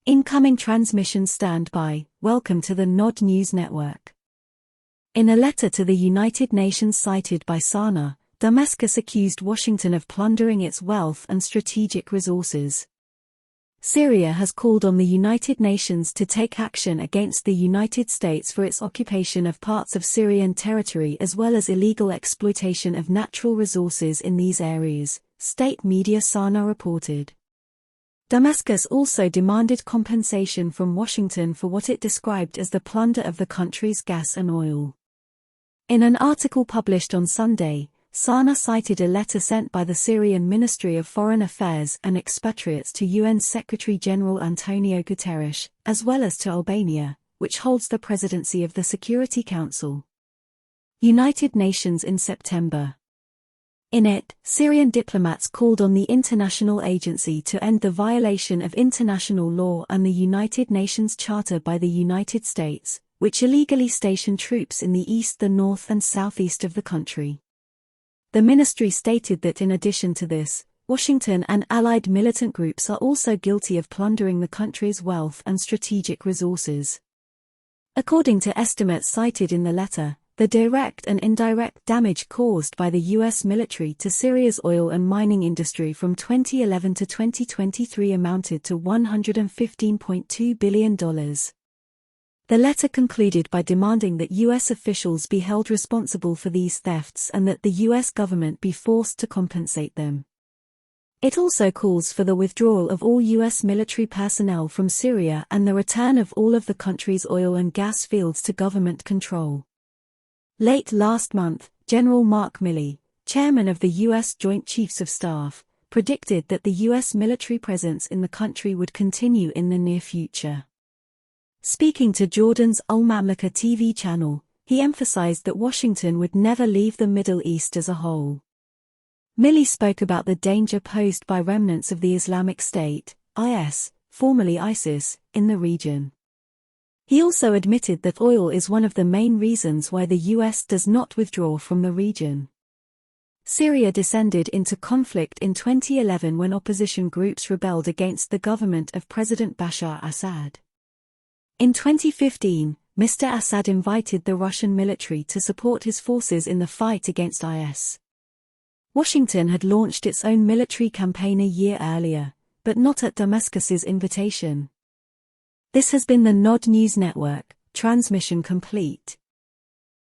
Incoming transmission standby. Welcome to the Nod News Network. In a letter to the United Nations cited by Sana, Damascus accused Washington of plundering its wealth and strategic resources. Syria has called on the United Nations to take action against the United States for its occupation of parts of Syrian territory as well as illegal exploitation of natural resources in these areas, state media Sana reported. Damascus also demanded compensation from Washington for what it described as the plunder of the country's gas and oil. In an article published on Sunday, Sana cited a letter sent by the Syrian Ministry of Foreign Affairs and expatriates to UN Secretary-General Antonio Guterres, as well as to Albania, which holds the presidency of the Security Council. United Nations in September. In it, Syrian diplomats called on the international agency to end the violation of international law and the United Nations Charter by the United States, which illegally stationed troops in the east, the north and southeast of the country. The ministry stated that in addition to this, Washington and allied militant groups are also guilty of plundering the country's wealth and strategic resources. According to estimates cited in the letter, the direct and indirect damage caused by the U.S. military to Syria's oil and mining industry from 2011 to 2023 amounted to $115.2 billion. The letter concluded by demanding that U.S. officials be held responsible for these thefts and that the U.S. government be forced to compensate them. It also calls for the withdrawal of all U.S. military personnel from Syria and the return of all of the country's oil and gas fields to government control. Late last month, General Mark Milley, chairman of the U.S. Joint Chiefs of Staff, predicted that the U.S. military presence in the country would continue in the near future. Speaking to Jordan's Al Mamlaka TV channel, he emphasized that Washington would never leave the Middle East as a whole. Milley spoke about the danger posed by remnants of the Islamic State, IS, formerly ISIS, in the region. He also admitted that oil is one of the main reasons why the U.S. does not withdraw from the region. Syria descended into conflict in 2011 when opposition groups rebelled against the government of President Bashar Assad. In 2015, Mr. Assad invited the Russian military to support his forces in the fight against IS. Washington had launched its own military campaign a year earlier, but not at Damascus's invitation. This has been the Nod News Network, transmission complete.